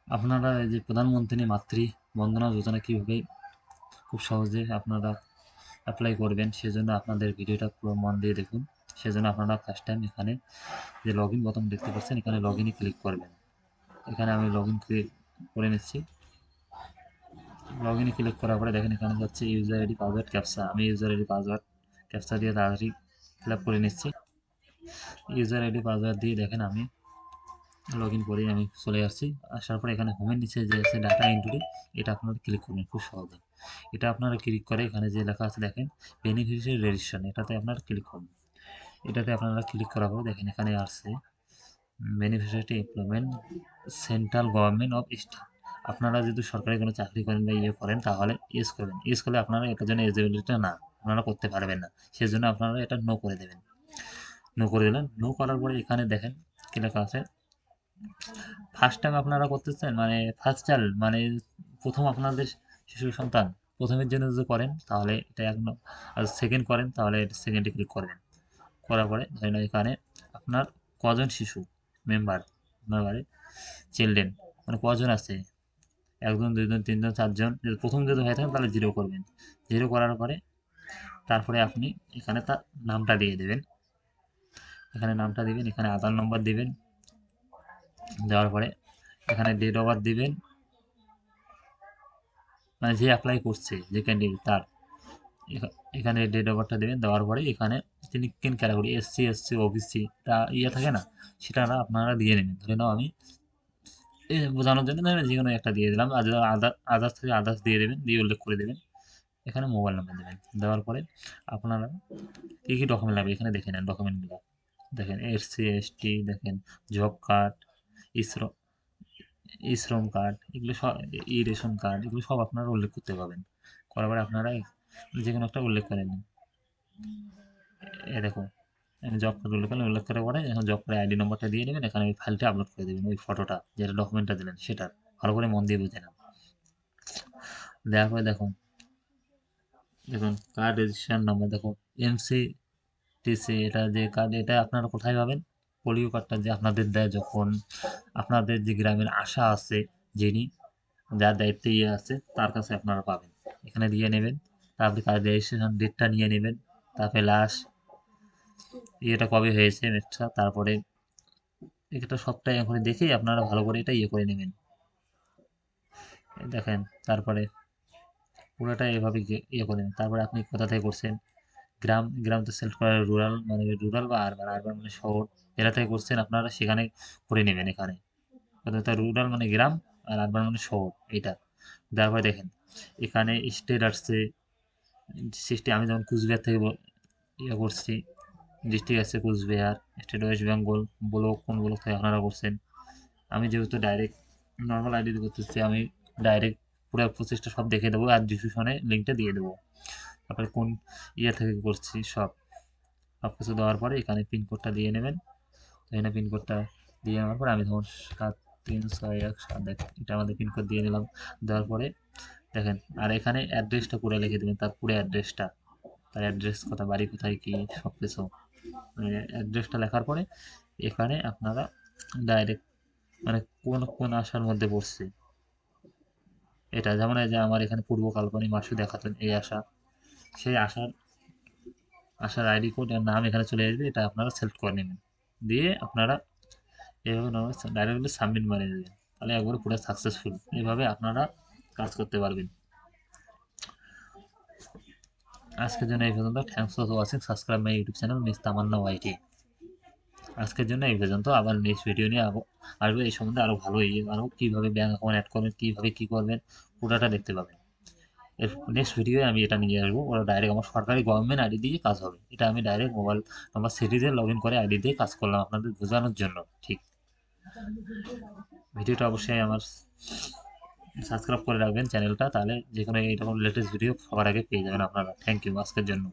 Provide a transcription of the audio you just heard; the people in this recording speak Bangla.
আপনারা এই যে প্রধানমন্ত্রী মাতৃ বন্দনা যোজনা কীভাবে খুব সহজে আপনারা অ্যাপ্লাই করবেন, সেজন্য আপনাদের ভিডিওটা পুরো মন দিয়ে দেখুন। সেজন্য আপনারা ফার্স্ট টাইম এখানে যে লগ ইন বোতাম দেখতে পাচ্ছেন, এখানে লগ ইনে ক্লিক করবেন। এখানে আমি লগ ইন করে নিচ্ছি। লগ ইনে ক্লিক করার পরে দেখেন এখানে যাচ্ছে ইউজার আইডি পাসওয়ার্ড ক্যাপচা। আমি ইউজার আইডি পাসওয়ার্ড ক্যাপচা দিয়ে তাড়াতাড়ি ফিল আপ করে নিচ্ছি। ইউজার আইডি পাসওয়ার্ড দিয়ে দেখেন আমি লগ ইন করেই আমি চলে আসছি। আসার পরে এখানে হোমের নিচে যে আছে ডাটা এন্ট্রি, এটা আপনারা ক্লিক করবেন খুব সহজে। এটা আপনারা ক্লিক করে এখানে যে লেখা আছে দেখেন বেনিফিশিয়ারি রেজিস্ট্রেশন, এটাতে আপনারা ক্লিক করবেন। এটাতে আপনারা ক্লিক করার পরে দেখেন এখানে আসছে beneficiary employment central government of state. আপনারা যদি সরকারি কোনো চাকরি করেন বা ইয়ে করেন তাহলে ইয়েস করবেন। ইয়েস করলে আপনারা এটার জন্য এলিজিবিলিটি না, আপনারা করতে পারবেন না। সেজন্য আপনারা এটা নো করে দেবেন। নো করে দিলেন। নো করার পরে এখানে দেখেন কি লেখা আছে, ফার্স্ট টাইম আপনারা করতেছেন মানে ফার্স্ট চাইল্ড মানে প্রথম আপনাদের শিশু সন্তান প্রথমের জন্য যদি করেন তাহলে এটা এক আর সেকেন্ড করেন তাহলে সেকেন্ডে ক্লিক করবেন। করার পরে ধরেন এখানে আপনার কজন শিশু মেম্বার আপনার বাড়ির চিলড্রেন মানে কজন আছে, একজন দুইজন তিনজন চারজন, যদি প্রথম যদি হয়ে থাকেন তাহলে জিরো করবেন। জিরো করার পরে তারপরে আপনি এখানে তার নামটা দিয়ে দেবেন। এখানে নামটা দিবেন, এখানে আধার নম্বর দিবেন। দেওয়ার পরে এখানে ডেট অফ বার্থ দিবেন, মানে যে অ্যাপ্লাই করছে যে ক্যান্ডিডেট তার এখানে ডেট অফ বার্থটা দেবেন। দেওয়ার পরে এখানে তিনি কোন ক্যাটাগরি এসসি এসসি ওবিসি তা ইয়ে থাকে না, সেটা আপনারা দিয়ে নেবেন। ধরে নাও আমি বোঝানোর জন্য ধরেন যে কোনো একটা দিয়ে দিলাম, আর আদার্স থেকে আদার্স দিয়ে দেবেন, দিয়ে উল্লেখ করে দেবেন। এখানে মোবাইল নাম্বার দেবেন। দেওয়ার পরে আপনারা কী কী ডকুমেন্ট লাগবে এখানে দেখে নেন। ডকুমেন্টগুলো দেখেন এসসি এসটি, দেখেন জব কার্ড, ইসরো শ্রম কার্ড, এগুলো সব রেশন কার্ড, এগুলো সব আপনারা উল্লেখ করতে পারবেন। করার পরে আপনারা যে কোনো একটা উল্লেখ করে নিন। এ দেখো আমি জব কার্ড উল্লেখ করলাম, উল্লেখ করার পরে এখন জব কার্ডের আইডি নম্বরটা দিয়ে নেবেন। এখানে ওই ফাইলটা আপলোড করে দেবেন, ওই ফটোটা যেটা ডকুমেন্টটা দিলেন সেটা ভালো করে মন দিয়ে বুঝে নেন। দেওয়ার পরে দেখুন দেখুন কার্ড রেজিস্ট্রেশন নাম্বার দেখো এমসি টিসি, এটা যে কার্ড এটা আপনারা কোথায় পাবেন? পোলিও কার্ডটা যে আপনাদের দেয় যখন আপনাদের যে গ্রামের আশা আছে, যিনি যার দায়িত্বে ইয়ে আছে তার কাছে আপনারা পাবেন। এখানে দিয়ে নেবেন। তারপরে তার রেজিস্ট্রেশন ডেটটা নিয়ে নেবেন। তারপরে লাস্ট ইয়েটা কবে হয়েছে ডেটটা, তারপরে এটা সবটাই এখন দেখেই আপনারা ভালো করে এটা ইয়ে করে নেবেন। দেখেন তারপরে পুরোটা এভাবে ইয়ে করে নেবেন। তারপরে আপনি কোথা থেকে করছেন, গ্রাম তো সিলেক্ট করা, রুরাল মানে রুরাল বা আরবান, আরবান মানে শহর, জেলা থেকে করছেন আপনারা সেখানে করে নেবেন। এখানে অর্থাৎ রুরাল মানে গ্রাম আর আরবান মানে শহর এটা। তারপরে দেখেন এখানে স্টেট আসছে, সৃষ্টি আমি যেমন কুচবিহার থেকে ইয়ে করছি, ডিস্ট্রিক্ট আছে কুচবিহার, স্টেট ওয়েস্ট বেঙ্গল, ব্লক কোন ব্লক থেকে আপনারা করছেন। আমি যেহেতু ডাইরেক্ট নর্মাল আইডিতে করতেছি, আমি ডাইরেক্ট পুরো প্রসেসটা সব দেখে দেবো আর ডিসক্রিপশনে লিঙ্কটা দিয়ে দেবো। তারপরে কোন ইয়ে থেকে করছি সব সব কিছু দেওয়ার পরে এখানে পিনকোডটা দিয়ে নেবেন। এখানে পিনকোডটা দিয়ে নেওয়ার পরে আমি ধরুন 73617 দেখেন এটা আমাদের পিনকোড দিয়ে নিলাম। দেওয়ার পরে দেখেন আর এখানে অ্যাড্রেসটা পুরো লিখে দেবেন, তার পুরো অ্যাড্রেসটা, তার অ্যাড্রেস কোথায়, বাড়ি কোথায়, কী সব কিছু মানে অ্যাড্রেসটা লেখার পরে এখানে আপনারা ডাইরেক্ট মানে কোন কোন আশার মধ্যে পড়ছে এটা, যেমন এই যে আমার এখানে পূর্ব কাল্পনিক মাসে দেখাতেন এই আশা, সেই আশার আইডি কোড এর নাম এখানে চলে আসবে, এটা আপনারা সিলেক্ট করে নেবেন। দিয়ে আপনারা এভাবে ডাইরেক্টলি সাবমিট মারিয়ে দেবেন, তাহলে একবারে পুরো সাকসেসফুল। এভাবে আপনারা কাজ করতে পারবেন। আজকের জন্য এই পর্যন্ত। Thanks for watching, subscribe my YouTube channel miss Tamanna YT. আজকের জন্য এই পর্যন্ত, আবার নেক্সট ভিডিও নিয়ে আসবে এই সম্বন্ধে আরও ভালো, আরও কীভাবে ব্যাঙ্ক অ্যাকাউন্ট অ্যাড করবেন, কীভাবে কী করবেন পুরোটা দেখতে পাবেন। এর নেক্সট ভিডিওয়ে আমি এটা নিয়ে আসবো, ওরা ডাইরেক্ট আমার সরকারি গভর্নমেন্ট আইডি দিয়ে কাজ হবে। এটা আমি ডাইরেক্ট মোবাইল নাম্বার সিটিতে লগ ইন করে আইডি দিয়ে কাজ করলাম আপনাদের বোঝানোর জন্য। ঠিক, ভিডিওটা অবশ্যই আমার সাবস্ক্রাইব করে রাখবেন চ্যানেলটা, তাহলে যে কোনো এইরকম লেটেস্ট ভিডিও সবার আগে পেয়ে যাবেন আপনারা। থ্যাংক ইউ আজকের জন্য।